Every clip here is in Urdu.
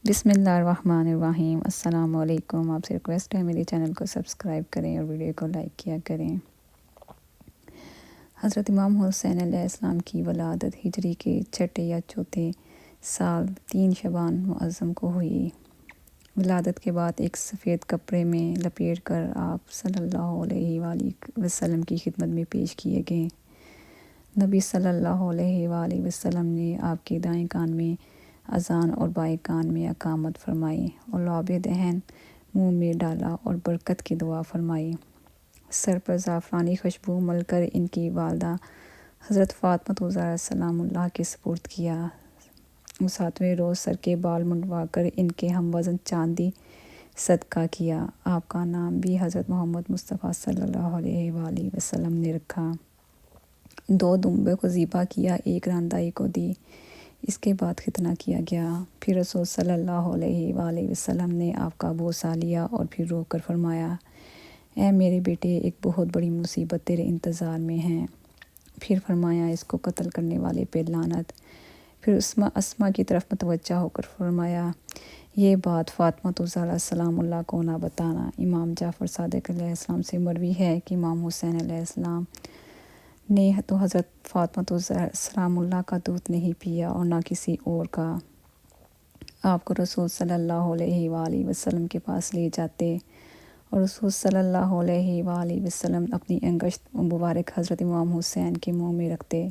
بسم اللہ الرحمن الرحیم۔ السلام علیکم۔ آپ سے ریکویسٹ ہے میرے چینل کو سبسکرائب کریں اور ویڈیو کو لائک کیا کریں۔ حضرت امام حسین علیہ السلام کی ولادت ہجری کے چھٹے یا چوتھے سال 3 شعبان معظم کو ہوئی۔ ولادت کے بعد ایک سفید کپڑے میں لپیٹ کر آپ صلی اللہ علیہ وآلہ وسلم کی خدمت میں پیش کیے گئے۔ نبی صلی اللہ علیہ وآلہ وسلم نے آپ کے دائیں کان میں اذان اور بائیں کان میں اقامت فرمائی اور لعاب دہن منہ میں ڈالا اور برکت کی دعا فرمائی۔ سر پر زعفرانی خوشبو مل کر ان کی والدہ حضرت فاطمہ الزہرا سلام اللہ کے سپرد کیا۔ 7ویں روز سر کے بال منڈوا کر ان کے ہم وزن چاندی صدقہ کیا۔ آپ کا نام بھی حضرت محمد مصطفیٰ صلی اللہ علیہ وآلہ وسلم نے رکھا۔ 2 دمبے کو ذبح کیا، ایک راندائی کو دی۔ اس کے بعد ختنہ کیا گیا۔ پھر رسول صلی اللہ علیہ وآلہ وسلم نے آپ کا بوسہ لیا اور پھر رو کر فرمایا، اے میرے بیٹے، ایک بہت بڑی مصیبت تیرے انتظار میں ہے۔ پھر فرمایا، اس کو قتل کرنے والے پہ لعنت۔ پھر اسما کی طرف متوجہ ہو کر فرمایا، یہ بات فاطمہ الزہرا سلام اللہ کو نہ بتانا۔ امام جعفر صادق علیہ السلام سے مروی ہے کہ امام حسین علیہ السلام نے تو حضرت فاطمہ الزہرا سلام اللہ کا دودھ نہیں پیا اور نہ کسی اور کا۔ آپ کو رسول صلی اللہ علیہ وآلہ وسلم کے پاس لے جاتے اور رسول صلی اللہ علیہ وآلہ وسلم اپنی انگشت مبارک حضرت امام حسین کے منہ میں رکھتے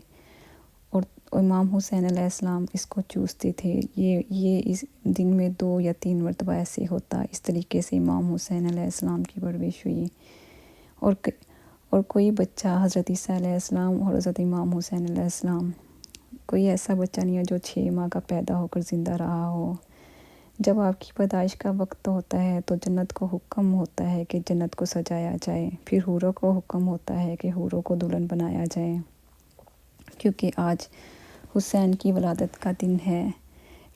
اور امام حسین علیہ السلام اس کو چوستے تھے۔ یہ اس دن میں 2 یا 3 مرتبہ ایسے ہوتا۔ اس طریقے سے امام حسین علیہ السلام کی پرورش ہوئی۔ اور کوئی بچہ حضرت عیسیٰ علیہ السلام اور حضرت امام حسین علیہ السلام، کوئی ایسا بچہ نہیں ہے جو 6 ماہ کا پیدا ہو کر زندہ رہا ہو۔ جب آپ کی پیدائش کا وقت ہوتا ہے تو جنت کو حکم ہوتا ہے کہ جنت کو سجایا جائے، پھر حوروں کو حکم ہوتا ہے کہ حوروں کو دلہن بنایا جائے، کیونکہ آج حسین کی ولادت کا دن ہے۔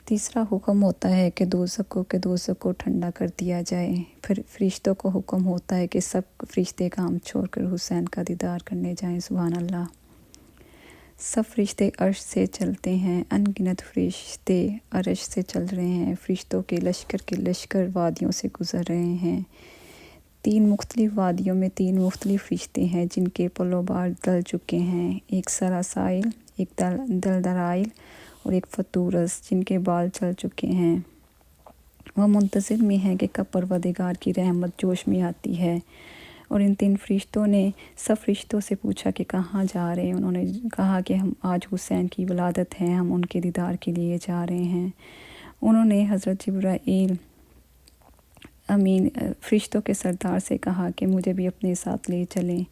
تیسرا حکم ہوتا ہے کہ دوزخ کو ٹھنڈا کر دیا جائے۔ پھر فرشتوں کو حکم ہوتا ہے کہ سب فرشتے کام چھوڑ کر حسین کا دیدار کرنے جائیں۔ سبحان اللہ۔ سب فرشتے عرش سے چلتے ہیں، ان گنت فرشتے عرش سے چل رہے ہیں۔ فرشتوں کے لشکر وادیوں سے گزر رہے ہیں۔ 3 مختلف وادیوں میں 3 مختلف فرشتے ہیں جن کے پل و بار ڈل چکے ہیں، ایک سراسائل، ایک دلدرائل اور ایک فطورس جن کے بال چل چکے ہیں۔ وہ منتظر میں ہیں کہ کب پروردگار کی رحمت جوش میں آتی ہے۔ اور ان 3 فرشتوں نے سب فرشتوں سے پوچھا کہ کہاں جا رہے ہیں۔ انہوں نے کہا کہ ہم آج حسین کی ولادت ہے، ہم ان کے دیدار کے لیے جا رہے ہیں۔ انہوں نے حضرت جبرائیل امین فرشتوں کے سردار سے کہا کہ مجھے بھی اپنے ساتھ لے چلیں۔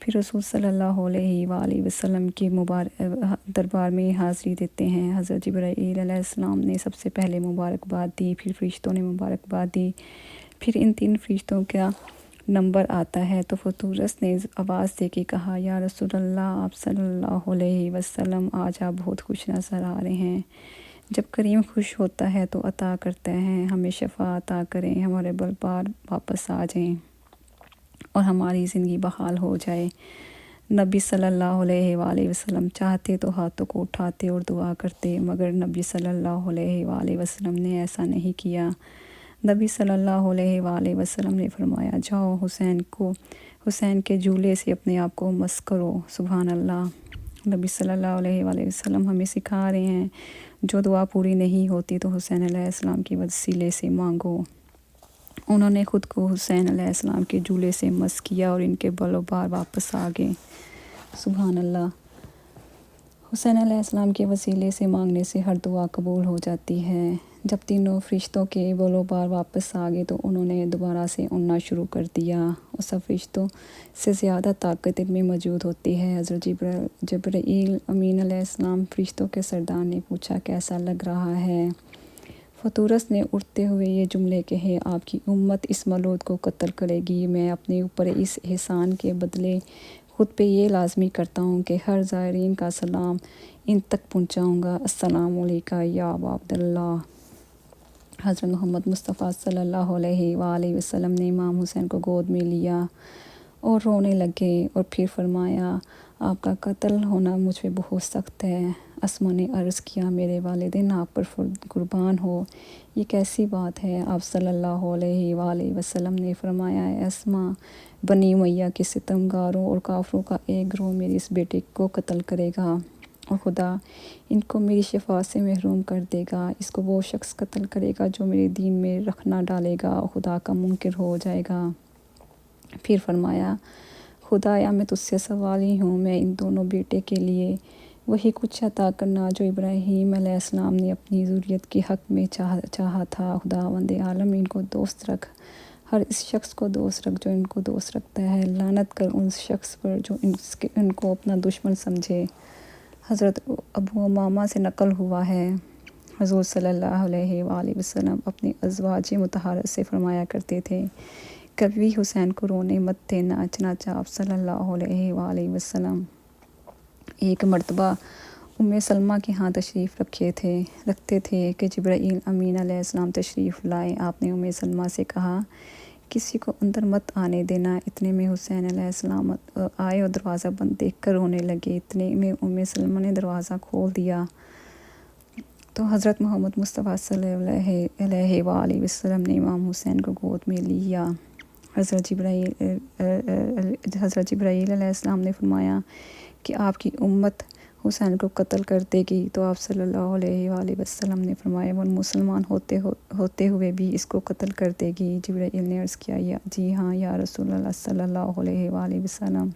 پھر رسول صلی اللہ علیہ وآلہ وسلم کے دربار میں حاضری دیتے ہیں۔ حضرت جبرائیل علیہ السلام نے سب سے پہلے مبارکباد دی، پھر فرشتوں نے مبارکباد دی، پھر ان 3 فرشتوں کا نمبر آتا ہے تو فطورس نے آواز دے کے کہا، یا رسول اللہ، آپ صلی اللہ علیہ وسلم، آج آپ بہت خوش نظر آ رہے ہیں۔ جب کریم خوش ہوتا ہے تو عطا کرتا ہے، ہمیں شفا عطا کریں، ہمارے بل بار واپس آ جائیں اور ہماری زندگی بحال ہو جائے۔ نبی صلی اللہ علیہ وآلہ وسلم چاہتے تو ہاتھوں کو اٹھاتے اور دعا کرتے، مگر نبی صلی اللہ علیہ وآلہ وسلم نے ایسا نہیں کیا۔ نبی صلی اللہ علیہ وآلہ وسلم نے فرمایا، جاؤ حسین کے جھولے سے اپنے آپ کو مس کرو۔ سبحان اللہ۔ نبی صلی اللہ علیہ وآلہ وسلم ہمیں سکھا رہے ہیں، جو دعا پوری نہیں ہوتی تو حسین علیہ السلام کے وسیلے سے مانگو۔ انہوں نے خود کو حسین علیہ السلام کے جھولے سے مس کیا اور ان کے بل و بار واپس آ گئے۔ سبحان اللہ۔ حسین علیہ السلام کے وسیلے سے مانگنے سے ہر دعا قبول ہو جاتی ہے۔ جب تینوں فرشتوں کے بل و بار واپس آ گئے تو انہوں نے دوبارہ سے اڑنا شروع کر دیا اور سب فرشتوں سے زیادہ طاقت ان میں موجود ہوتی ہے۔ حضرت جبرائیل امین علیہ السلام فرشتوں کے سردار نے پوچھا، کیسا لگ رہا ہے؟ فطورس نے اٹھتے ہوئے یہ جملے کہے، آپ کی امت اس مولود کو قتل کرے گی، میں اپنے اوپر اس احسان کے بدلے خود پہ یہ لازمی کرتا ہوں کہ ہر زائرین کا سلام ان تک پہنچاؤں گا۔ السلام علیکم یا ابا عبداللہ۔ حضرت محمد مصطفیٰ صلی اللہ علیہ وآلہ وسلم نے امام حسین کو گود میں لیا اور رونے لگے اور پھر فرمایا، آپ کا قتل ہونا مجھ پہ بہت سخت ہے۔ اسما نے عرض کیا میرے والدین آپ پر قربان ہو، یہ کیسی بات ہے؟ آپ صلی اللہ علیہ وآلہ وسلم نے فرمایا، اے اسما، بنی امیہ کے ستمگاروں اور کافروں کا ایک گروہ میرے اس بیٹے کو قتل کرے گا اور خدا ان کو میری شفاعت سے محروم کر دے گا۔ اس کو وہ شخص قتل کرے گا جو میرے دین میں رخ نہ ڈالے گا اور خدا کا منکر ہو جائے گا۔ پھر فرمایا، خدایا میں تجھ سے سوال ہی ہوں، میں ان دونوں بیٹے کے لیے وہی کچھ عطا کرنا جو ابراہیم علیہ السلام نے اپنی ذریت کے حق میں چاہا تھا۔ خداوند عالم ان کو دوست رکھ، ہر اس شخص کو دوست رکھ جو ان کو دوست رکھتا ہے، لعنت کر اس شخص پر جو ان کو اپنا دشمن سمجھے۔ حضرت ابو امامہ سے نقل ہوا ہے، حضور صلی اللہ علیہ وآلہ وسلم اپنے ازواج مطہرات سے فرمایا کرتے تھے، کبھی حسین کو رونے مت دینا۔ چنانچہ آپ صلی اللہ علیہ وآلہ وسلم ایک مرتبہ سلمہ کے ہاں تشریف رکھتے تھے کہ جبرائیل امین علیہ السلام تشریف لائے۔ آپ نے سلمہ سے کہا، کسی کو اندر مت آنے دینا۔ اتنے میں حسین علیہ السلام آئے اور دروازہ بند دیکھ کر رونے لگے۔ اتنے میں سلمہ نے دروازہ کھول دیا تو حضرت محمد مصطفیٰ صلی اللہ علیہ وآلہ وسلم نے امام حسین کو گود میں لیا۔ حضرت جبرائیل علیہ السلام نے فرمایا کہ آپ کی امت حسین کو قتل کر دے گی، تو آپ صلی اللہ علیہ وآلہ وسلم نے فرمایا، وہ مسلمان ہوتے ہوئے بھی اس کو قتل کر دے گی۔ جبرائیل نے عرض کیا، جی ہاں یا رسول اللہ صلی اللہ علیہ وآلہ وسلم۔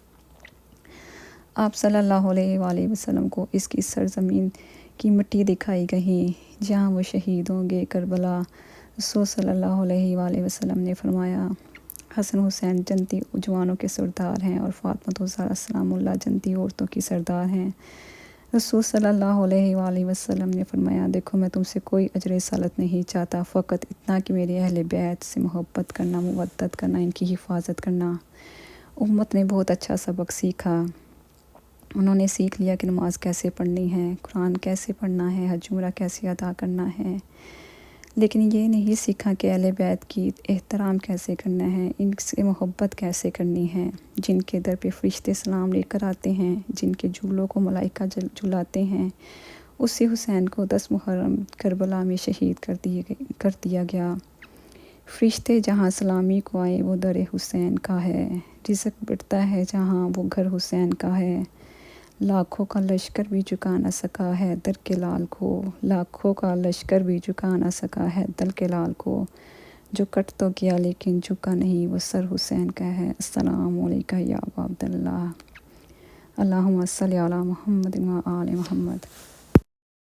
آپ صلی اللہ علیہ وآلہ وسلم کو اس کی سرزمین کی مٹی دکھائی گئی جہاں وہ شہید ہوں گے، کربلا۔ رسول صلی اللہ علیہ وآلہ وسلم نے فرمایا، حسن حسین جنتی جوانوں کے سردار ہیں اور فاطمہ زہرا سلام اللہ جنتی عورتوں کی سردار ہیں۔ رسول صلی اللہ علیہ وآلہ وسلم نے فرمایا، دیکھو میں تم سے کوئی اجر رسالت نہیں چاہتا، فقط اتنا کہ میرے اہل بیت سے محبت کرنا، مودت کرنا، ان کی حفاظت کرنا۔ امت نے بہت اچھا سبق سیکھا۔ انہوں نے سیکھ لیا کہ نماز کیسے پڑھنی ہے، قرآن کیسے پڑھنا ہے، حج عمرہ کیسے ادا کرنا ہے، لیکن یہ نہیں سیکھا کہ اہل بیت کی احترام کیسے کرنا ہے، ان سے محبت کیسے کرنی ہے، جن کے در پہ فرشتے سلام لے کر آتے ہیں، جن کے جھولوں کو ملائکہ جھلاتے ہیں۔ اسی حسین کو 10 محرم کربلا میں شہید کر دیا گیا۔ فرشتے جہاں سلامی کو آئے وہ در حسین کا ہے، رزق بٹتا ہے جہاں وہ گھر حسین کا ہے۔ لاکھوں کا لشکر بھی جھکا نہ سکا ہے در کے لال کو، لاکھوں کا لشکر بھی جھکا نہ سکا ہے در کے لال کو، جو کٹ تو گیا لیکن جھکا نہیں وہ سر حسین کا ہے۔ السلام علیکم یا ابا عبداللہ، اللہم صلی علی محمد و آل محمد۔